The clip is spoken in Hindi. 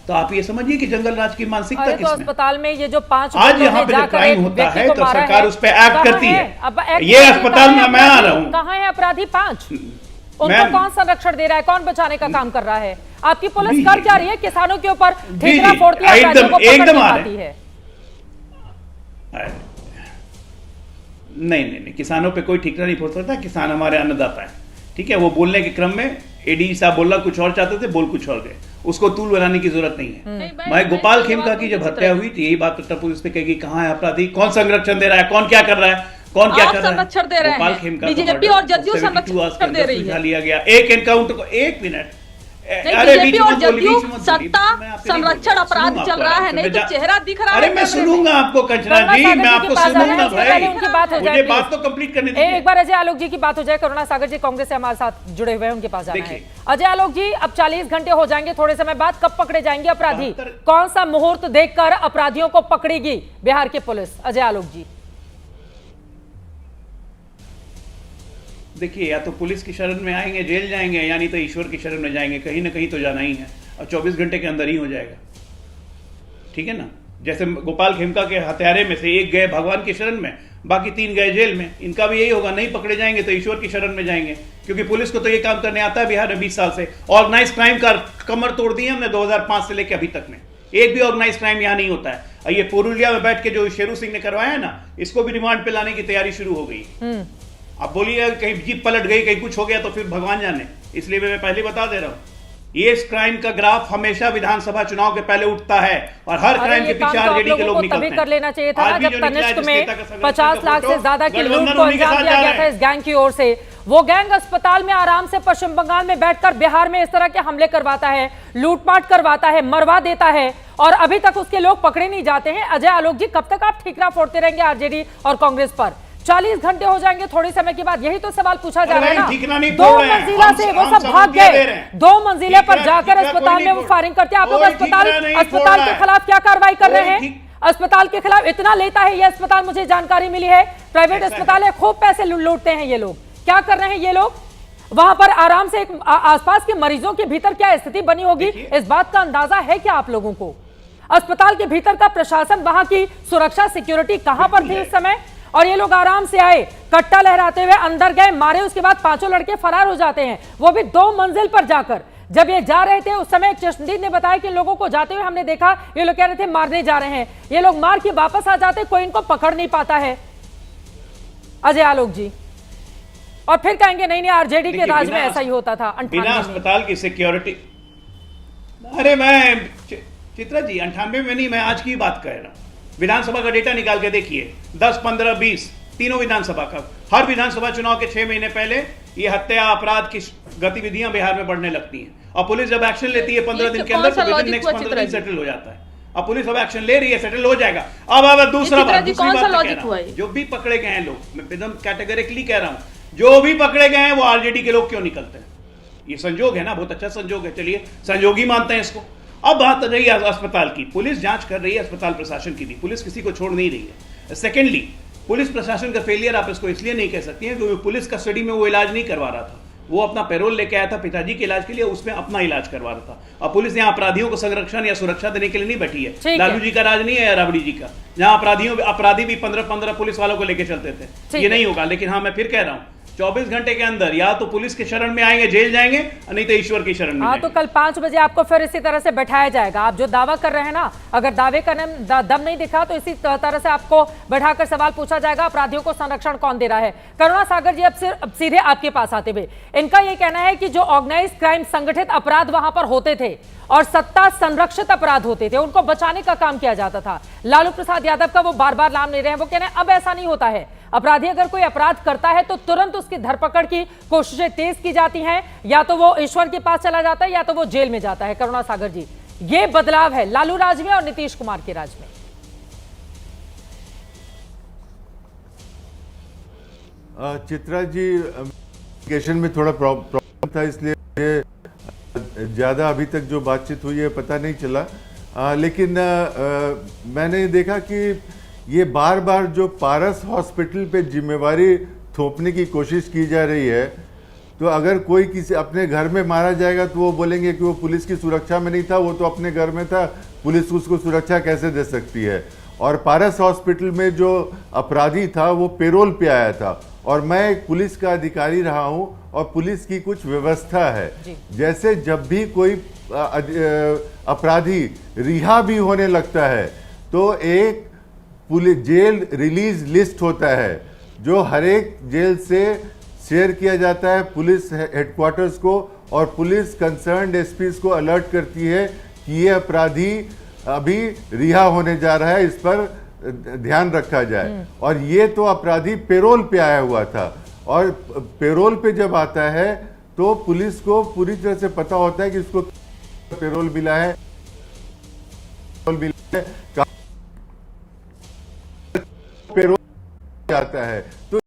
तो आप ये समझिए कि जंगल राज की मानसिकता तो किसमें। अस्पताल में ये जो 5 आज यहाँ पे जब क्राइम होता है तो सरकार उस पर एक्ट करती है। ये अस्पताल में मैं आ रहा हूँ, कहाँ है अपराधी 5? उनको कौन संरक्षण दे रहा है, कौन बचाने का काम कर रहा है? आपकी पुलिस कर क्या रही है? किसानों के ऊपर ठेकरा फोड़ती है, अपराधियों को पकड़ नहीं पाती है। नहीं, किसानों पे कोई ठिकाना नहीं फोड़ सकता। किसान हमारे अन्नदाता है, ठीक है। वो बोलने के क्रम में एडी साहब बोलना कुछ और चाहते थे, बोल कुछ और गए, उसको तूल बनाने की जरूरत नहीं है। भाई गोपाल खेमका की जब हत्या हुई थी, यही बात उत्तर पुलिस पे कहेगी कहाँ है अपराधी, कौन संरक्षण दे रहा है, कौन क्या कर रहा है, कौन क्या कर रहा है। संरक्षण दे रहे हैं, गोपाल खेमका बीजेपी और जदयू संरक्षण दे रही है। लिया गया एक एनकाउंटर को, 1 मिनट। बीजेपी और जदयू सत्ता संरक्षण अपराध चल रहा है, नहीं तो चेहरा दिख रहा है। अरे मैं सुनूंगा आपको कंचना जी, मैं आपको सुनूंगा भाई, उनकी बात हो जाए, मुझे बात तो कंप्लीट करने दीजिए। एक बार अजय आलोक जी की बात हो जाए। करुणा सागर जी कांग्रेस से हमारे साथ जुड़े हुए हैं, उनके पास जाना है। अजय आलोक जी, अब 40 घंटे हो जाएंगे थोड़े समय बाद, कब पकड़े जाएंगे अपराधी? कौन सा मुहूर्त देखकर अपराधियों को पकड़ेगी बिहार की पुलिस? अजय आलोक जी देखिए, या तो पुलिस की शरण में आएंगे, जेल जाएंगे, या नहीं तो ईश्वर की शरण में जाएंगे। कहीं ना कहीं तो जाना ही है, और 24 घंटे के अंदर ही हो जाएगा, ठीक है ना। जैसे गोपाल खेमका के हत्यारे में से 1 गए भगवान की शरण में, बाकी 3 गए जेल में। इनका भी यही होगा, नहीं पकड़े जाएंगे तो ईश्वर की शरण में जाएंगे, क्योंकि पुलिस को तो ये काम करने आता है बिहार में 20 साल से। ऑर्गेनाइज क्राइम का कमर तोड़ दी है हमने 2005 से लेकर अभी तक में। एक भी ऑर्गेनाइज क्राइम यहाँ नहीं होता है। ये पुरुलिया में बैठ के जो शेरू सिंह ने करवाया है ना, इसको भी रिमांड पे लाने की तैयारी शुरू हो गई। अब बोलिए कहीं जीप पलट गई, कहीं कुछ हो गया तो फिर भगवान जाने। इसलिए मैं पहले बता दे रहा हूं, ये क्राइम का ग्राफ हमेशा विधानसभा चुनाव के पहले उठता है, और हर क्राइम के पीछे आरजेडी के लोग निकलते हैं। कर लेना चाहिए था ना, जब तनिष्क में 50 लाख से ज्यादा की लूट को अंजाम दिया गया था इस गैंग की ओर से। वो गैंग अस्पताल में आराम से पश्चिम बंगाल में बैठकर बिहार में इस तरह के हमले करवाता है, लूटपाट करवाता है, मरवा देता है, और अभी तक उसके लोग पकड़े नहीं जाते हैं। अजय आलोक जी, कब तक आप ठिकरा फोड़ते रहेंगे आरजेडी और कांग्रेस पर? 40 घंटे हो जाएंगे थोड़े समय के बाद, यही तो सवाल पूछा जा रहा है ना। 2 मंजिला से वो सब भाग गए, 2 मंजिले पर जाकर अस्पताल में वो फायरिंग करते हैं। आप लोग अस्पताल के खिलाफ क्या कार्रवाई कर रहे हैं? अस्पताल के खिलाफ इतना लेता है ये अस्पताल, मुझे जानकारी मिली है, प्राइवेट अस्पताल है, खूब पैसे लूटते हैं ये लोग। क्या कर रहे हैं ये लोग? वहां पर आराम से आसपास के मरीजों के भीतर क्या स्थिति बनी होगी, इस बात का अंदाजा है क्या आप लोगों को? अस्पताल के भीतर का प्रशासन, वहां की सुरक्षा सिक्योरिटी कहां पर थी इस समय? और ये लोग आराम से आए, कट्टा लहराते हुए अंदर गए, मारे, उसके बाद 5 लड़के फरार हो जाते हैं, वो भी 2 मंजिल पर जाकर। जब ये जा रहे थे उस समय चश्मदीद ने बताया कि लोगों को जाते हुए हमने देखा, ये लोग कह रहे थे मारने जा रहे हैं। ये लोग मार के वापस आ जाते, कोई इनको पकड़ नहीं पाता है। अजय आलोक जी, और फिर कहेंगे नहीं आरजेडी के राज में ऐसा ही होता था। बिना अस्पताल की सिक्योरिटी, अरे मैं चित्रा जी 98 में नहीं, मैं आज की बात कह रहा हूं। विधानसभा का डेटा निकाल के देखिए, 10, 15, 20 तीनों विधानसभा का, हर विधानसभा चुनाव के 6 महीने पहले ये हत्या अपराध की गतिविधियां बिहार में बढ़ने लगती हैं, और पुलिस जब एक्शन लेती है 15 दिन के अंदर, तो विद इन नेक्स्ट 15 दिन सेटल हो जाता है। अब पुलिस अब एक्शन ले रही है, सेटल हो जाएगा। अब दूसरी बात, जो भी पकड़े गए हैं लोग, मैं एकदम कैटेगरिकली कह रहा हूं, जो भी पकड़े गए हैं वो आरजेडी के लोग क्यों निकलते हैं? ये संजोग है ना, बहुत अच्छा संजोग है, चलिए संजोग ही मानते हैं इसको। अब बात रही है अस्पताल की, पुलिस जांच कर रही है, अस्पताल प्रशासन की भी, पुलिस किसी को छोड़ नहीं रही है। सेकेंडली, पुलिस प्रशासन का फेलियर आप इसको इसलिए नहीं कह सकती हैं क्योंकि पुलिस कस्टडी में वो इलाज नहीं करवा रहा था, वो अपना पैरोल लेके आया था पिताजी के इलाज के लिए, उसमें अपना इलाज करवा रहा था। अब पुलिस यहाँ अपराधियों को संरक्षण या सुरक्षा देने के लिए नहीं बैठी है। लालू जी का राज नहीं है या राबड़ी जी का, जहाँ अपराधी भी 15-15 पुलिस वालों को लेके चलते थे। ये नहीं होगा। लेकिन हाँ, मैं फिर कह रहा हूँ, 24 घंटे के अंदर या तो पुलिस के शरण में आएंगे, जेल जाएंगे, नहीं तो ईश्वर की शरण में। हाँ, तो कल 5 बजे आपको फिर इसी तरह से बैठाया जाएगा। आप जो दावा कर रहे हैं ना, अगर दावे करने में दम नहीं दिखा तो इसी तरह से आपको बैठाकर सवाल पूछा जाएगा, अपराधियों को संरक्षण कौन दे रहा है। करुणा सागर जी, अब सीधे आपके पास आते हुए, इनका यह कहना है कि जो ऑर्गेनाइज क्राइम, संगठित अपराध वहां पर होते थे और सत्ता संरक्षित अपराध होते थे, उनको बचाने का काम किया जाता था। लालू प्रसाद यादव का वो बार बार नाम ले रहे हैं, वो कह रहे हैं अब ऐसा नहीं होता है। अपराधी अगर कोई अपराध करता है तो तुरंत उसकी धरपकड़ की कोशिशें तेज की जाती हैं, या तो वो ईश्वर के पास चला जाता है या तो वो जेल में जाता है। करुणा सागर जी, ये बदलाव है लालू राज में और नीतीश कुमार के राज में। चित्रा जी, कम्युनिकेशन में थोड़ा प्रॉब्लम था, इसलिए ज्यादा अभी तक जो बातचीत हुई है पता नहीं चला। लेकिन मैंने देखा कि ये बार बार जो पारस हॉस्पिटल पे जिम्मेवारी थोपने की कोशिश की जा रही है, तो अगर कोई किसी अपने घर में मारा जाएगा तो वो बोलेंगे कि वो पुलिस की सुरक्षा में नहीं था, वो तो अपने घर में था, पुलिस उसको सुरक्षा कैसे दे सकती है। और पारस हॉस्पिटल में जो अपराधी था वो पेरोल पे आया था, और मैं एक पुलिस का अधिकारी रहा हूं, और पुलिस की कुछ व्यवस्था है, जैसे जब भी कोई अपराधी रिहा भी होने लगता है तो एक पुलिस जेल रिलीज लिस्ट होता है जो हर एक जेल से शेयर किया जाता है पुलिस हेडक्वार्टर्स को, और पुलिस कंसर्न्ड एसपीज को अलर्ट करती है कि ये अपराधी अभी रिहा होने जा रहा है, इस पर ध्यान रखा जाए। और ये तो अपराधी पेरोल पे आया हुआ था, और पेरोल पे जब आता है तो पुलिस को पूरी तरह से पता होता है कि इसको पेरोल मिला है, पेरोल आता है। तो